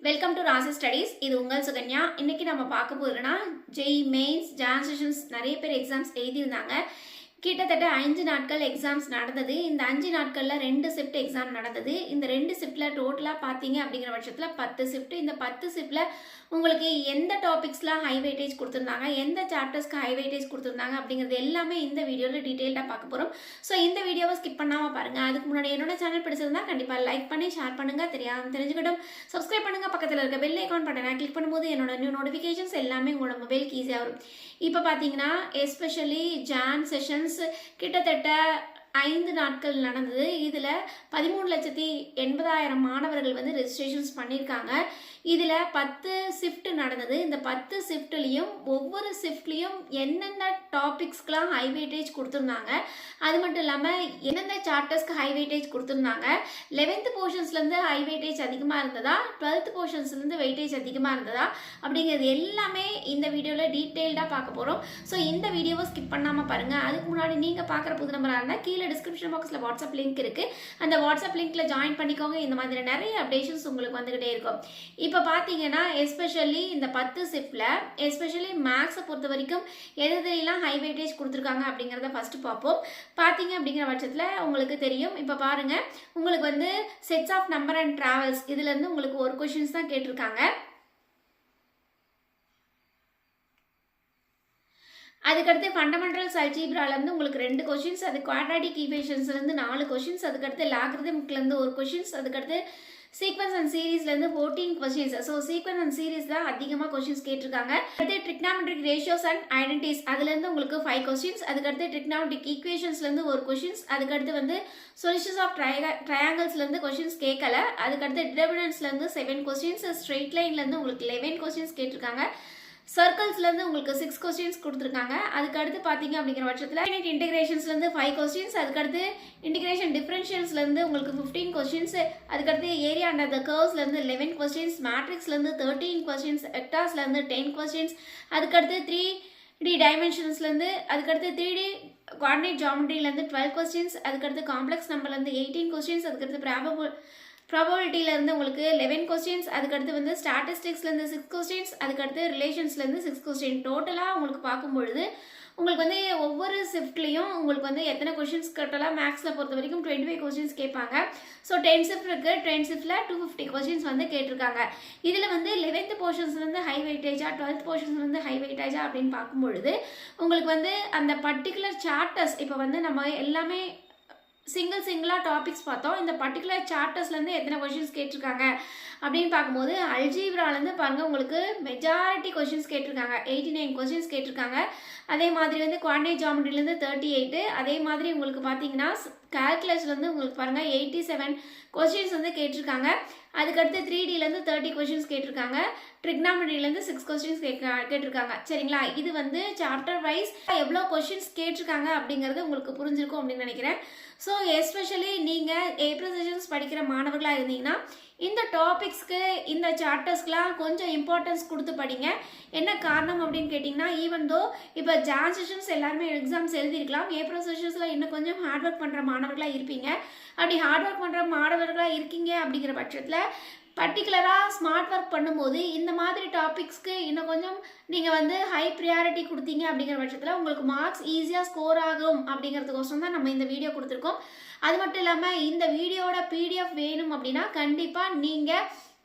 Welcome to ராசி studies. இது உங்கள் சுகன்யா. இன்னைக்கு நம்ம பார்க்க போகிறோம்னா ஜெய் மெயின்ஸ் ஜான் செஷன்ஸ் நிறைய பேர் எக்ஸாம்ஸ் எழுதியிருந்தாங்க. கிட்டத்தட்ட 5 நாட்கள் எக்ஸாம்ஸ் நடந்தது. இந்த 5 நாட்களில் 2 ஷிஃப்ட் எக்ஸாம் நடந்தது. இந்த 2 ஷிஃப்டில் டோட்டலாக பார்த்தீங்க அப்படிங்கிற பட்சத்தில் 10 ஷிஃப்ட். இந்த 10 ஷிஃப்டில் உங்களுக்கு எந்த டாபிக்ஸ்லாம் ஹை வெயிட்டேஜ் கொடுத்துருந்தாங்க, எந்த சாப்டர்ஸ்க்கு ஹை வெயிட்டேஜ் கொடுத்துருந்தாங்க அப்படிங்கிறது எல்லாமே இந்த வீடியோவில் டீட்டெயில்டாக பார்க்க போகிறோம். ஸோ இந்த வீடியோவை ஸ்கிப் பண்ணாமல் பாருங்கள். அதுக்கு முன்னாடி என்னோட சேனல் பிடிச்சிருந்தா கண்டிப்பாக லைக் பண்ணி ஷேர் பண்ணுங்கள். தெரிஞ்சுக்கிட்டும் சப்ஸ்கிரைப் பண்ணுங்கள். பக்கத்தில் இருக்க பெல் ஐக்கான் பட்டனை கிளிக் பண்ணும்போது என்னோட நியூ நோட்டிஃபிகேஷன்ஸ் எல்லாமே உங்களோட மொபைலுக்கு ஈஸியாக வரும். இப்போ பார்த்தீங்கன்னா எஸ்பெஷலி ஜான் செஷன்ஸ் கிட்டத்தட்ட 5 நாட்கள் நடந்தது. இதில் 13,80,000 மாணவர்கள் வந்து ரெஜிஸ்ட்ரேஷன்ஸ் பண்ணியிருக்காங்க. இதில் 10 ஷிஃப்ட் நடந்தது. இந்த 10 ஷிஃப்ட்லேயும் ஒவ்வொரு ஷிஃப்ட்லேயும் என்னென்ன டாபிக்ஸ்க்கெலாம் ஹை வெயிட்டேஜ் கொடுத்துருந்தாங்க, அது மட்டும் இல்லாமல் எந்தெந்த சாப்டர்ஸ்க்கு ஹை வெயிட்டேஜ் கொடுத்துருந்தாங்க, 11th போர்ஷன்ஸ்லேருந்து ஹை வெயிட்டேஜ் அதிகமாக இருந்ததா, 12th போர்ஷன்ஸ்லேருந்து வெயிட்டேஜ் அதிகமாக இருந்ததா அப்படிங்கிறது எல்லாமே இந்த வீடியோவில் டீட்டெயில்டாக பார்க்க போகிறோம். ஸோ இந்த வீடியோவை ஸ்கிப் பண்ணாமல் பாருங்கள். அதுக்கு முன்னாடி நீங்கள் பார்க்குற புது நம்பராக இருந்தால் கீழே டிஸ்கிரிப்ஷன் பாக்ஸில் வாட்ஸ்அப் லிங்க் இருக்குது. அந்த வாட்ஸ்அப் லிங்க்கில் ஜாயின் பண்ணிக்கோங்க. இந்த மாதிரி நிறைய அப்டேஷன்ஸ் உங்களுக்கு வந்துக்கிட்டே இருக்கும். இப்போ பார்த்தீங்கன்னா எஸ்பெஷலி இந்த 10 ஷிஃப்டில் எஸ்பெஷலி மேக்ஸை பொறுத்த வரைக்கும் எதுலாம் ஹை வெயிட்டேஜ் கொடுத்துருக்காங்க அப்படிங்கிறத ஃபஸ்ட்டு பார்ப்போம். பார்த்தீங்க அப்படிங்கிற பட்சத்தில் உங்களுக்கு தெரியும். இப்போ பாருங்கள், உங்களுக்கு வந்து sets of number and travels இதுலேருந்து உங்களுக்கு ஒரு கொஷின்ஸ் தான் கேட்டிருக்காங்க. அதுக்கடுத்து ஃபண்டமெண்டல்ஸ் அல்ஜீப்ராலேருந்து உங்களுக்கு 2 கொஷின்ஸ், அது குவாட்ராட்டிக் ஈக்குவேஷன்ஸ்லேருந்து 4 கொஷின்ஸ், அதுக்கடுத்து லாகரிதம்லேருந்து ஒரு கொஷின்ஸ், அதுக்கடுத்து சீக்வன்ஸ் அண்ட் சீரீஸ்லேருந்து 14 questions. So sequence and series தான் அதிகமாக கொஷின்ஸ் கேட்டிருக்காங்க. அடுத்து ட்ரிக்னாமெட்ரிக் ரேஷியோஸ் அண்ட் ஐடென்டிஸ் அதுலேருந்து உங்களுக்கு 5 கொஷின்ஸ், அதுக்கடுத்து ட்ரிக்னாமெட்ரிக் ஈக்குவேஷன்ஸ்லேருந்து ஒரு கொஷின்ஸ், அதுக்கடுத்து வந்து சொல்யூஷன்ஸ் ஆஃப் ட்ரையாங்கிள்ஸ்லேருந்து கொஷின்ஸ் கேட்கல, அதுக்கடுத்து டிட்டர்மினன்ட்ஸ்லேருந்து 7 கொஷின்ஸ், ஸ்ட்ரெயிட் லைன்லேருந்து உங்களுக்கு 11 கொஷின்ஸ் கேட்டிருக்காங்க, சர்க்கிள்ஸ்லேருந்து உங்களுக்கு 6 கொஸ்டின்ஸ் கொடுத்துருக்காங்க. அதுக்கடுத்து பார்த்தீங்க அப்படிங்கிற பட்சத்தில் யூனிட் இன்டெகிரேஷன்ஸ்லேருந்து 5 கொஸ்டின்ஸ், அதுக்கடுத்து இன்டிகிரேஷன் டிஃபரன்ஷியல்ஸ்லேருந்து உங்களுக்கு 15 கொஸ்டின்ஸ், அதுக்கடுத்து ஏரியா அண்டர் த கர்வ்ஸ்லேருந்து 11 கொஸ்டின்ஸ், மேட்ரிக்ஸ்லேருந்து 13 கொஸ்டின்ஸ், வெக்டார்ஸ்லேருந்து 10 கொஸ்டின்ஸ், அதுக்கடுத்து 3D டைமென்ஷன்ஸ்லேருந்து, அதுக்கடுத்து 3D கோஆர்டினேட் ஜாமெட்ரிலேருந்து 12 கொஸ்டின்ஸ், அதுக்கடுத்து காம்ப்ளெக்ஸ் நம்பர்லேருந்து 18 கொஸ்டின்ஸ், அதுக்கடுத்து ப்ராபபிலிட்டியிலேருந்து உங்களுக்கு 11 கொஸ்டின்ஸ், அதுக்கடுத்து வந்து ஸ்டாட்டிஸ்டிக்ஸ்லேருந்து 6 கொஸ்டின்ஸ், அதுக்கடுத்து ரிலேஷன்ஸ்லேருந்து 6 கொஸ்டின். டோட்டலாக உங்களுக்கு பார்க்கும்பொழுது உங்களுக்கு வந்து ஒவ்வொரு ஷிஃப்ட்லேயும் உங்களுக்கு வந்து எத்தனை கொஸ்டின்ஸ் கேட்டாலும் மேக்ஸில் பொறுத்த வரைக்கும் 25 கொஸ்டின்ஸ் கேட்பாங்க. ஸோ 10 ஷிஃப்ட் இருக்குது. 10 ஷிஃப்டில் 250 கொஸ்டின்ஸ் வந்து கேட்டிருக்காங்க. இதில் வந்து 11th போர்ஷன்ஸ்லேருந்து ஹை வெயிட்டேஜா, 12th போர்ஷன்ஸ்லேருந்து ஹை வெயிட்டேஜா அப்படின்னு பார்க்கும்பொழுது உங்களுக்கு வந்து அந்த பர்டிகுலர் சாப்டர்ஸ் இப்போ வந்து நம்ம எல்லாமே சிங்கிளாக டாபிக்ஸ் பார்த்தோம். இந்த பர்டிகுலர் சாப்டர்ஸ்லேருந்து எத்தனை கொஷின்ஸ் கேட்டிருக்காங்க அப்படின்னு பார்க்கும்போது அல்ஜீப்ராலேருந்து பாருங்கள் உங்களுக்கு மெஜாரிட்டி கொஷின்ஸ் கேட்டிருக்காங்க. 89 கொஷின்ஸ் கேட்டிருக்காங்க. அதே மாதிரி வந்து குவாட்ரேட் ஜாமெட்ரிலேருந்து 38, அதே மாதிரி உங்களுக்கு பார்த்தீங்கன்னா கால்குலஸ்லேருந்து உங்களுக்கு பாருங்கள் 87 கொஷின்ஸ் வந்து கேட்டிருக்காங்க. அதுக்கடுத்து 3Dலேருந்து 30 கொஷின்ஸ் கேட்டிருக்காங்க. ட்ரிக்னாமெட்ரிலேருந்து 6 கொஸ்டின்ஸ் கேட்டிருக்காங்க. சரிங்களா? இது வந்து சாப்டர் வைஸ் எவ்வளோ கொஷின்ஸ் கேட்டிருக்காங்க அப்படிங்கிறது உங்களுக்கு புரிஞ்சிருக்கும் அப்படின்னு நினைக்கிறேன். ஸோ எஸ்பெஷலி நீங்கள் ஏப்ரல் செஷன்ஸ் படிக்கிற மாணவர்களாக இருந்தீங்கன்னா இந்த டாபிக்ஸ்க்கு இந்த சாப்டர்ஸ்க்கெலாம் கொஞ்சம் இம்பார்ட்டன்ஸ் கொடுத்து படிங்க. என்ன காரணம் அப்படின்னு கேட்டிங்கன்னா, ஈவன் தோ இப்போ ஜான் செஷன்ஸ் எல்லாருமே எக்ஸாம்ஸ் எழுதியிருக்கலாம், ஏப்ரல் செஷன்ஸில் இன்னும் கொஞ்சம் ஹார்ட் ஒர்க் பண்ணுற மாணவர்களாக இருப்பீங்க. அப்படி ஹார்ட் ஒர்க் பண்ணுற மாணவர்களாக இருக்கீங்க அப்படிங்கிற பட்சத்தில் பர்டிகுலராக ஸ்மார்ட் ஒர்க் பண்ணும்போது இந்த மாதிரி டாபிக்ஸ்க்கு இன்னும் கொஞ்சம் நீங்கள் வந்து ஹை ப்ரியாரிட்டி கொடுத்தீங்க அப்படிங்கிற பட்சத்தில் உங்களுக்கு மார்க்ஸ் ஈஸியாக ஸ்கோர் ஆகும் அப்படிங்கிறதுக்கோசரம் தான் நம்ம இந்த வீடியோ கொடுத்துருக்கோம். அது மட்டும் இல்லாமல் இந்த வீடியோட PDF வேணும் அப்படின்னா கண்டிப்பாக நீங்கள்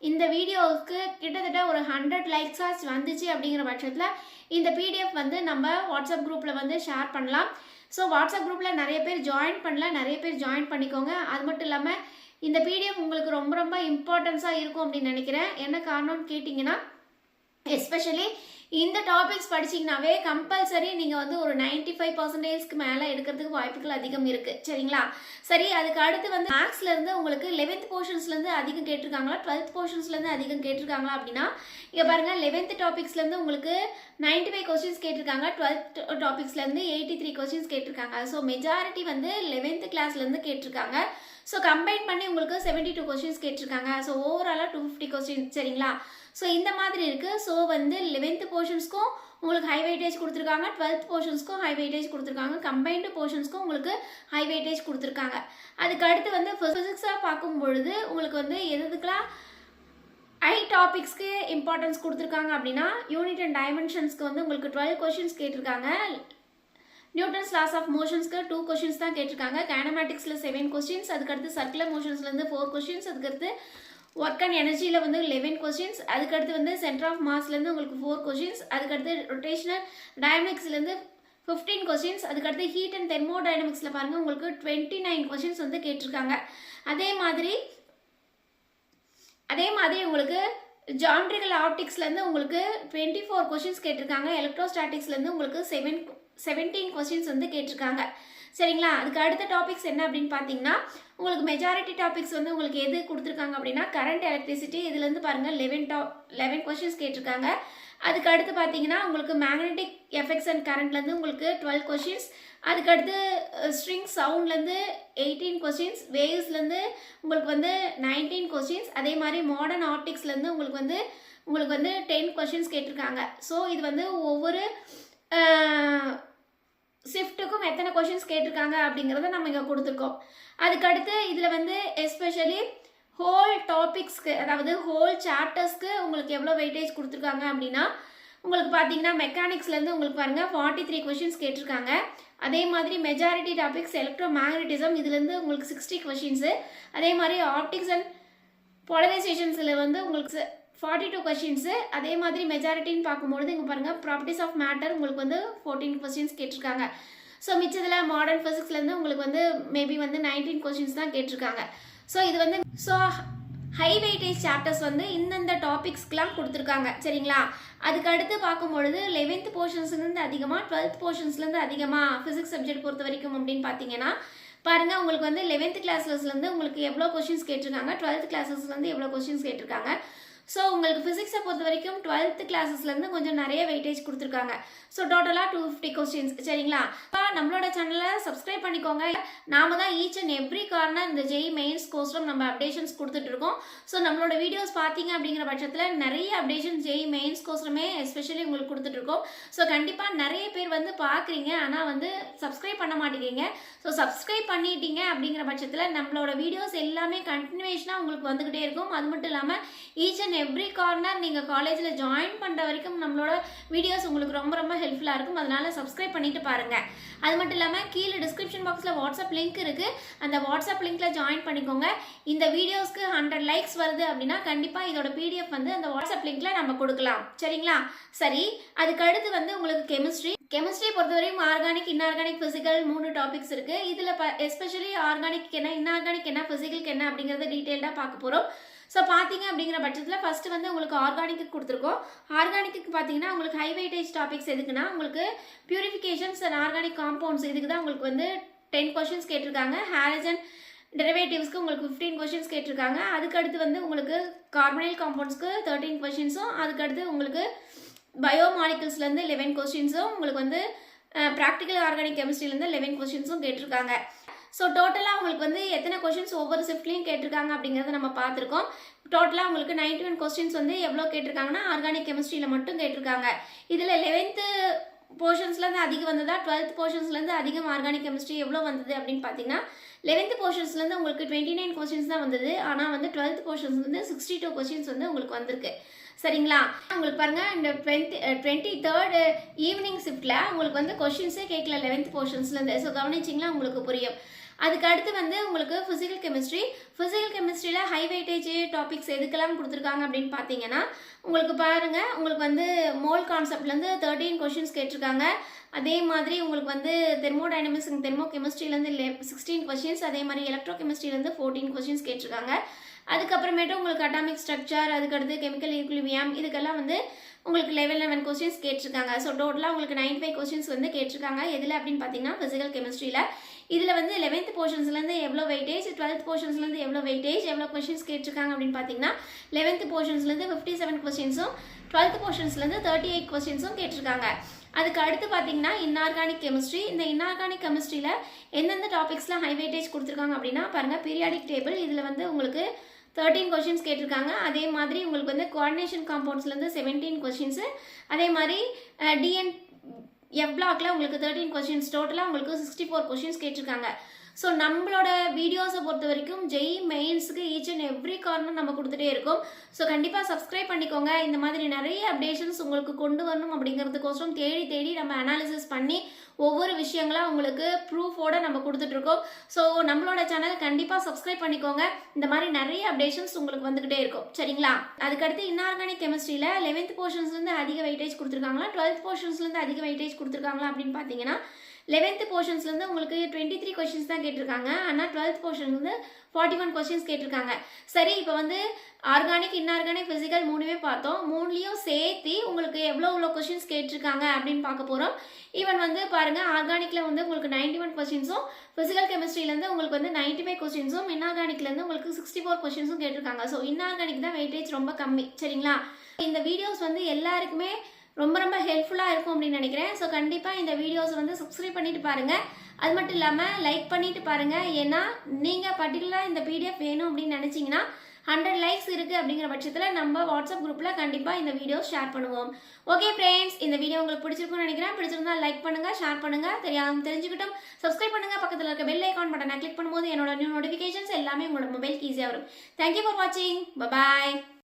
இந்த வீடியோவுக்கு கிட்டத்தட்ட ஒரு 100 லைக்ஸாக வந்துச்சு அப்படிங்கிற பட்சத்தில் இந்த PDF வந்து நம்ம வாட்ஸ்அப் குரூப்பில் வந்து ஷேர் பண்ணலாம். ஸோ வாட்ஸ்அப் குரூப்பில் நிறைய பேர் ஜாயின் பண்ணல, நிறைய பேர் ஜாயின் பண்ணிக்கோங்க. அது மட்டும் இல்லாமல் இந்த PDF உங்களுக்கு ரொம்ப ரொம்ப இம்பார்ட்டன்ஸாக இருக்கும் அப்படின்னு நினைக்கிறேன். என்ன காரணம்னு கேட்டிங்கன்னா, எஸ்பெஷலி இந்த டாபிக்ஸ் படிச்சிங்கனாவே கம்பல்சரி நீங்கள் வந்து ஒரு 95% மேலே எடுக்கிறதுக்கு வாய்ப்புகள் அதிகம் இருக்குது. சரிங்களா? சரி, அதுக்கு அடுத்து வந்து மேக்ஸ்லேருந்து உங்களுக்கு 11th போர்ஷன்ஸ்லேருந்து அதிகம் கேட்டிருக்காங்களா, 12th போர்ஷன்ஸ்லேருந்து அதிகம் கேட்டிருக்காங்களா அப்படின்னா இங்கே பாருங்கள், 11th டாபிக்ஸ்லேருந்து உங்களுக்கு 95 கொஸ்டின்ஸ் கேட்டிருக்காங்க, 12th டாபிக்ஸ்லேருந்து 83 கொஸ்டின்ஸ் கேட்டிருக்காங்க. ஸோ மெஜாரிட்டி வந்து 11th கிளாஸ்லேருந்து கேட்டிருக்காங்க. ஸோ கம்பைன் பண்ணி உங்களுக்கு 72 கொஸ்டின்ஸ் கேட்டிருக்காங்க. ஸோ ஓவராலாக 250 கொஸ்டின்ஸ். சரிங்களா? ஸோ இந்த மாதிரி இருக்குது. ஸோ வந்து 11th போர்ஷன்ஸ்க்கும் உங்களுக்கு ஹை வெயிட்டேஜ் கொடுத்துருக்காங்க, 12th போர்ஷன்ஸ்க்கும் ஹை வெயிட்டேஜ் கொடுத்துருக்காங்க, கம்பைன்டு போர்ஷன்ஸ்க்கும் உங்களுக்கு ஹை வெயிட்டேஜ் கொடுத்துருக்காங்க. அதுக்கு அடுத்து வந்து ஃபிசிக்ஸாக பார்க்கும் பொழுது உங்களுக்கு வந்து எதுக்கெல்லாம் ஹை டாபிக்ஸ்க்கு இம்பார்ட்டன்ஸ் கொடுத்துருக்காங்க அப்படின்னா யூனிட் அண்ட் டைமென்ஷன்ஸ்க்கு வந்து உங்களுக்கு 12 கொஷின்ஸ் கேட்டிருக்காங்க. நியூட்டன்ஸ் லாஸ் ஆஃப் மோஷன்ஸ்க்கு 2 கொஷின்ஸ் தான் கேட்டிருக்காங்க. கைனமேட்டிக்ஸில் 7 கொஷின்ஸ், அதுக்கடுத்து சர்க்குலர் மோஷன்ஸ்லேருந்து 4 கொஷின்ஸ், அதுக்கடுத்து ஒர்க் அண்ட் எனர்ஜியில் வந்து 11 கொஷின்ஸ், அதுக்கடுத்து வந்து சென்டர் ஆஃப் மாஸ்லேருந்து உங்களுக்கு 4 கொஷின்ஸ், அதுக்கடுத்து ரொட்டேஷனல் டைனமிக்ஸ்லேருந்து 15 கொஷின்ஸ், அதுக்கடுத்து ஹீட் அண்ட் தெர்மோடைனமிக்ஸில் பாருங்கள் உங்களுக்கு 29 கொஷின்ஸ் வந்து கேட்டிருக்காங்க. அதே மாதிரி உங்களுக்கு ஜாமெட்ரிக்கல் ஆப்டிக்ஸ்லேருந்து உங்களுக்கு 24 கொஷின்ஸ் கேட்டிருக்காங்க. எலக்ட்ரோஸ்டாட்டிக்ஸ்லேருந்து உங்களுக்கு 17 கொஷின்ஸ் வந்து கேட்டிருக்காங்க. சரிங்களா? அதுக்கு அடுத்த டாபிக்ஸ் என்ன அப்படின்னு பார்த்தீங்கன்னா உங்களுக்கு மெஜாரிட்டி டாபிக்ஸ் வந்து உங்களுக்கு எது கொடுத்துருக்காங்க அப்படின்னா கரண்ட் எலக்ட்ரிசிட்டி, இதுலேருந்து பாருங்கள் 11 கொஷின்ஸ் கேட்டிருக்காங்க. அதுக்கு அடுத்து பார்த்தீங்கன்னா உங்களுக்கு மேக்னெட்டிக் எஃபெக்ட்ஸ் அண்ட் கரண்ட்லேருந்து உங்களுக்கு 12 கொஷின்ஸ், அதுக்கடுத்து ஸ்ட்ரிங் சவுண்ட்லேருந்து 18 கொஷின்ஸ், வேவ்ஸ்லேருந்து உங்களுக்கு வந்து 19 கொஷின்ஸ், அதே மாதிரி மாடர்ன் ஆப்டிக்ஸ்லேருந்து உங்களுக்கு வந்து 10 கொஷின்ஸ் கேட்டிருக்காங்க. ஸோ இது வந்து ஒவ்வொரு ஷிஃப்ட்டுக்கும் எத்தனை கொஷின்ஸ் கேட்டிருக்காங்க அப்படிங்கிறத நம்ம இங்கே கொடுத்துருக்கோம். அதுக்கடுத்து இதில் வந்து எஸ்பெஷலி ஹோல் டாபிக்ஸ்க்கு, அதாவது ஹோல் சாப்டர்ஸ்க்கு உங்களுக்கு எவ்வளோ வெயிட்டேஜ் கொடுத்துருக்காங்க அப்படின்னா உங்களுக்கு பார்த்தீங்கன்னா மெக்கானிக்ஸ்லேருந்து உங்களுக்கு பாருங்கள் 43 கொஷின்ஸ் கேட்டிருக்காங்க. அதே மாதிரி மெஜாரிட்டி டாபிக்ஸ் எலக்ட்ரோ மேக்னட்டிசம், இதுலேருந்து உங்களுக்கு 60 கொஷின்ஸு, அதே மாதிரி ஆப்டிக்ஸ் அண்ட் போலரைசேஷன்ஸில் வந்து உங்களுக்கு 42 கொஷின்ஸு, அதே மாதிரி மெஜாரிட்டின்னு பார்க்கும்பொழுது இங்கே பாருங்கள் ப்ராப்பர்ட்டிஸ் ஆஃப் மேட்டர் உங்களுக்கு வந்து 14 கொஷின்ஸ் கேட்டிருக்காங்க. ஸோ மிச்சத்தில் மாடர்ன் ஃபிசிக்ஸ்லேருந்து உங்களுக்கு வந்து மேபி வந்து 19 கொஷின்ஸ் தான் கேட்டிருக்காங்க. ஸோ இது வந்து ஹை வெயிட்டேஜ் சாப்டர்ஸ் வந்து இந்தந்த டாபிக்ஸ்க்கெலாம் கொடுத்துருக்காங்க. சரிங்களா? அதுக்கு அடுத்து பார்க்கும்பொழுது 11th போர்ஷன்ஸ்லேருந்து அதிகமாக 12th போர்ஷன்ஸ்லேருந்து அதிகமாக ஃபிசிக்ஸ் சப்ஜெக்ட் பொறுத்த வரைக்கும் அப்படின்னு பார்த்தீங்கன்னா பாருங்கள் உங்களுக்கு வந்து 11th கிளாஸஸ்லேருந்து உங்களுக்கு எவ்வளோ கொஷின்ஸ் கேட்டிருக்காங்க, 12th கிளாஸஸ்லேருந்து எவ்வளோ கொஷின்ஸ் கேட்டிருக்காங்க. ஸோ உங்களுக்கு ஃபிசிக்ஸை பொறுத்த வரைக்கும் 12th கிளாஸஸ்லேருந்து கொஞ்சம் நிறைய வெயிட்டேஜ் கொடுத்துருக்காங்க. ஸோ டோட்டலாக 250 கொஸ்டின்ஸ். சரிங்களா? நம்மளோட சேனலை சப்ஸ்கிரைப் பண்ணிக்கோங்க. நாம தான் ஈச் அண்ட் எவ்ரி கார்னர் இந்த ஜெய் மெயின்ஸ் கோர்ஸில் நம்ம அப்டேஷன்ஸ் கொடுத்துட்ருக்கோம். ஸோ நம்மளோட வீடியோஸ் பார்த்தீங்க அப்படிங்கிற பட்சத்தில் நிறைய அப்டேஷன்ஸ் ஜெய் மெயின்ஸ் கோர்ஸ்லுமே எஸ்பெஷலி உங்களுக்கு கொடுத்துட்ருக்கோம். ஸோ கண்டிப்பாக நிறைய பேர் வந்து பார்க்குறீங்க, ஆனால் வந்து சப்ஸ்கிரைப் பண்ண மாட்டேங்கிறீங்க. ஸோ சப்ஸ்கிரைப் பண்ணிட்டீங்க அப்படிங்கிற பட்சத்தில் நம்மளோட வீடியோஸ் எல்லாமே கண்டினியூஷனாக உங்களுக்கு வந்துக்கிட்டே இருக்கும். அது மட்டும் இல்லாமல் ஈச் அண்ட் எவ்ரி கார்னர் நீங்கள் காலேஜில் ஜாயின் பண்ணுற வரைக்கும் நம்மளோட வீடியோஸ் உங்களுக்கு ரொம்ப ரொம்ப ஹெல்ப்ஃபுல்லாக இருக்கும். அதனால் சப்ஸ்கிரைப் பண்ணிட்டு பாருங்கள். அது மட்டும் இல்லாமல் கீழே டிஸ்கிரிப்ஷன் பாக்ஸில் வாட்ஸ்அப் லிங்க் இருக்குது. அந்த வாட்ஸ்அப் லிங்க்கில் ஜாயின் பண்ணிக்கோங்க. இந்த வீடியோஸ்க்கு 100 லைக்ஸ் வருது அப்படின்னா கண்டிப்பாக இதோட பிடிஎஃப் வந்து அந்த வாட்ஸ்அப் லிங்க்கில் நம்ம கொடுக்கலாம். சரிங்களா? சரி, அதுக்கு அடுத்து வந்து உங்களுக்கு கெமிஸ்ட்ரி பொறுத்தவரையும் ஆர்கானிக், இன்ஆர்கானிக், ஃபிசிக்கல் 3 டாபிக்ஸ் இருக்குது. இதில் எஸ்பெஷலி ஆர்கானிக் என்ன, இன்ஆர்கானிக் என்ன, ஃபிசிக்கலுக்கு என்ன அப்படிங்கிறத டீட்டெயில்டாக பார்க்க போகிறோம். ஸோ பார்த்தீங்க அப்படிங்கிற பட்சத்தில் ஃபஸ்ட்டு வந்து உங்களுக்கு ஆர்கானிக்கு கொடுத்துருக்கோம். ஆர்கானிக்கு பார்த்தீங்கன்னா உங்களுக்கு ஹை வெயிட்டேஜ் டாபிக்ஸ் எதுக்குன்னா உங்களுக்கு பியூரிஃபிகேஷன்ஸ் அண்ட் ஆர்கானிக் காம்பவுண்ட்ஸ், இதுக்கு தான் உங்களுக்கு வந்து 10 கொஷின்ஸ் கேட்டிருக்காங்க. ஹாலஜன் டெரிவேட்டிவ்ஸ்க்கு உங்களுக்கு 15 கொஷின்ஸ் கேட்டிருக்காங்க. அதுக்கடுத்து வந்து உங்களுக்கு கார்பனைல் காம்பவுண்ட்ஸ்க்கு 13 கொஷின்ஸும், அதுக்கடுத்து உங்களுக்கு பயோமாலிகல்ஸ்லேருந்து 11 கொஷின்ஸும், உங்களுக்கு வந்து ப்ராக்டிக்கல் ஆர்கானிக் கெமிஸ்ட்ரிலேருந்து 11 கொஷின்ஸும் கேட்டிருக்காங்க. ஸோ டோட்டலாக உங்களுக்கு வந்து எத்தனை கொஷின்ஸ் ஒவ்வொரு ஷிஃப்ட்லையும் கேட்டிருக்காங்க அப்படிங்கிறத நம்ம பார்த்துருக்கோம். டோட்டலாக உங்களுக்கு 91 கொஸ்டின்ஸ் வந்து எவ்வளோ கேட்டிருக்காங்கன்னா ஆர்கானிக் கெமிஸ்ட்ரியில் மட்டும் கேட்டிருக்காங்க. இதில் 11th போர்ஷன்ஸ்லேருந்து அதிகம் வந்ததா, 12th போர்ஷன்ஸ்லேருந்து அதிகம் ஆர்கானிக் கெமிஸ்ட்ரி எவ்வளோ வந்தது அப்படின்னு பார்த்தீங்கன்னா 11th போர்ஷன்ஸ்லேருந்து உங்களுக்கு 29 கொஸ்டின்ஸ் தான் வந்தது. ஆனால் வந்து 12th போர்ஷன்ஸ்லேருந்து 62 கொஸ்டின்ஸ் வந்து உங்களுக்கு வந்திருக்கு. சரிங்களா? உங்களுக்கு பாருங்கள் இந்த 23rd ஈவினிங் ஷிஃப்ட்டில் உங்களுக்கு வந்து கொஷின்ஸே கேட்கல 11th போர்ஷன்ஸ்லேருந்து. ஸோ கவனிச்சிங்களா? உங்களுக்கு புரியும். அதுக்கு அடுத்து வந்து உங்களுக்கு ஃபிசிக்கல் கெமிஸ்ட்ரியில் ஹை வெயிட்டேஜ் டாபிக்ஸ் எதுக்கெல்லாம் கொடுத்துருக்காங்க அப்படின்னு பார்த்தீங்கன்னா உங்களுக்கு பாருங்கள் உங்களுக்கு வந்து மோல் கான்செப்ட்லேருந்து 13 கொஷின்ஸ் கேட்டிருக்காங்க. அதே மாதிரி உங்களுக்கு வந்து தெர்மோடைனமிக்ஸ், தெர்மோ கெமிஸ்ட்ரிலேருந்து 16 கொஷின்ஸ், அதே மாதிரி எலக்ட்ரோ கெமிஸ்ட்ரிலேருந்து 14 கொஷின்ஸ் கேட்டிருக்காங்க. அதுக்கப்புறமேட்டு உங்களுக்கு அட்டாமிக் ஸ்ட்ரக்சர், அதுக்கடுத்து கெமிக்கல் ஈக்குலிபிரியம், இதுக்கெல்லாம் வந்து உங்களுக்கு 11 கொஸ்டின்ஸ் கேட்டிருக்காங்க. ஸோ டோட்டலாக உங்களுக்கு 95 கொஸ்டின்ஸ் வந்து கேட்டிருக்காங்க. எதில் அப்படின்னு பார்த்தீங்கன்னா ஃபிசிக்கல் கெமிஸ்ட்ரியில். இதில் வந்து 11th போர்ஷன்ஸ்லேருந்து எவ்வளோ வெயிட்டேஜ், 12th போர்ஷன்ஸ்லேருந்து எவ்வளோ வெயிட்டேஜ், எவ்வளோ கொஸ்டின்ஸ் கேட்டிருக்காங்க அப்படின்னு பார்த்தீங்கன்னா 11th போர்ஷன்ஸ்லேருந்து 57 கொஸ்டின்ஸும், 12th போர்ஷன்ஸ்லேருந்து 38 கொஸ்டின்ஸும் கேட்டிருக்காங்க. அதுக்கு அடுத்து பார்த்தீங்கன்னா இன்ஆர்கானிக் கெமிஸ்ட்ரி. இந்த இன்ஆர்கானிக் கெமிஸ்ட்ரியில் எந்தெந்த டாபிக்ஸ்லாம் ஹை வெயிட்டேஜ் கொடுத்துருக்காங்க அப்படின்னா பாருங்கள் பீரியாடிக் டேபிள், இதில் வந்து உங்களுக்கு 13 கொஷின்ஸ் கேட்டிருக்காங்க. அதே மாதிரி உங்களுக்கு வந்து கோஆர்டினேஷன் காம்பவுண்ட்ஸ்லேருந்து 17 கொஷின்ஸு, அதே மாதிரி டிஎன் எஃப் பிளாக்ல உங்களுக்கு 13 கொஷின்ஸ், டோட்டலாக உங்களுக்கு 64 கொஷின்ஸ் கேட்டிருக்காங்க. ஸோ நம்மளோட வீடியோஸை பொறுத்த வரைக்கும் ஜெய் மெயின்ஸுக்கு ஈச் அண்ட் எவ்ரி கார்னர் நம்ம கொடுத்துட்டே இருக்கோம். ஸோ கண்டிப்பாக சப்ஸ்கிரைப் பண்ணிக்கோங்க. இந்த மாதிரி நிறைய அப்டேஷன்ஸ் உங்களுக்கு கொண்டு வரணும் அப்படிங்கிறதுக்கோசரம் தேடி தேடி நம்ம அனாலிசிஸ் பண்ணி ஒவ்வொரு விஷயங்களா உங்களுக்கு ப்ரூஃபோட நம்ம கொடுத்துட்ருக்கோம். ஸோ நம்மளோட சேனல் கண்டிப்பாக சப்ஸ்கிரைப் பண்ணிக்கோங்க. இந்த மாதிரி நிறைய அப்டேஷன்ஸ் உங்களுக்கு வந்துகிட்டே இருக்கும். சரிங்களா? அதுக்கடுத்து இன்ஆர்கானிக் கெமிஸ்ட்ரியில் 11th போர்ஷன்ஸ்லேருந்து அதிக வெயிட்டேஜ் கொடுத்துருக்காங்களா, 12th போர்ஷன்ஸ்லேருந்து அதிக வெயிட்டேஜ் கொடுத்துருக்காங்களா அப்படின்னு பார்த்தீங்கன்னா 11th போர்ஷன்ஸ்லேருந்து உங்களுக்கு 23 கொஸ்டின்ஸ் தான் கேட்டிருக்காங்க. ஆனால் 12th போர்ஷன்லேருந்து 41 கொஸ்டின்ஸ் கேட்டிருக்காங்க. சரி, இப்போ வந்து ஆர்கானிக் இன்ஆர்கானிக் ஃபிசிக்கல் மூணுமே பார்த்தோம். மூணுலேயும் சேர்த்து உங்களுக்கு எவ்வளோ கொஸ்டின்ஸ் கேட்டிருக்காங்க அப்படின்னு பார்க்க போகிறோம். ஈவன் வந்து பாருங்கள், ஆர்கானிக்கில் வந்து உங்களுக்கு 91 கொஸ்டின்ஸும், ஃபிசிக்கல் கெமிஸ்ட்ரியிலேருந்து உங்களுக்கு வந்து 95 கொஸ்டின்ஸும், இன்ஆர்கானிக்லேருந்து உங்களுக்கு 64 கொஸ்டின்ஸும் கேட்டிருக்காங்க. ஸோ இன்ஆர்கானிக் தான் வெயிட்டேஜ் ரொம்ப கம்மி. சரிங்களா? இந்த வீடியோஸ் வந்து எல்லாருக்குமே ரொம்ப ரொம்ப ஹெல்ப்ஃபுல்லாக இருக்கும் அப்படின்னு நினைக்கிறேன். ஸோ கண்டிப்பாக இந்த வீடியோஸ் வந்து சப்ஸ்கிரைப் பண்ணிட்டு பாருங்கள். அது மட்டும் இல்லாமல் லைக் பண்ணிட்டு பாருங்கள். ஏன்னா நீங்கள் பர்டிகுலராக இந்த பிடிஎஃப் வேணும் அப்படின்னு நினச்சிங்கன்னா 100 லைக்ஸ் இருக்குது அப்படிங்கிற பட்சத்தில் நம்ம வாட்ஸ்அப் குரூப்பில் கண்டிப்பாக இந்த வீடியோ ஷேர் பண்ணுவோம். ஓகே ஃப்ரெண்ட்ஸ், இந்த வீடியோ உங்களுக்கு பிடிச்சிருக்கும்னு நினைக்கிறேன். பிடிச்சிருந்தா லைக் பண்ணுங்கள், ஷேர் பண்ணுங்கள். தெரிஞ்சுக்கிட்டும் சப்ஸ்கிரைப் பண்ணுங்கள். பக்கத்தில் இருக்க பெல் ஐக்கான் பட்டனை கிளிக் பண்ணும்போது என்னோட நியூ நோட்டிஃபிகேஷன்ஸ் எல்லாமே உங்களோட மொபைலுக்கு ஈஸியாக வரும். தேங்க்யூ ஃபார் வாட்சிங். பாய்.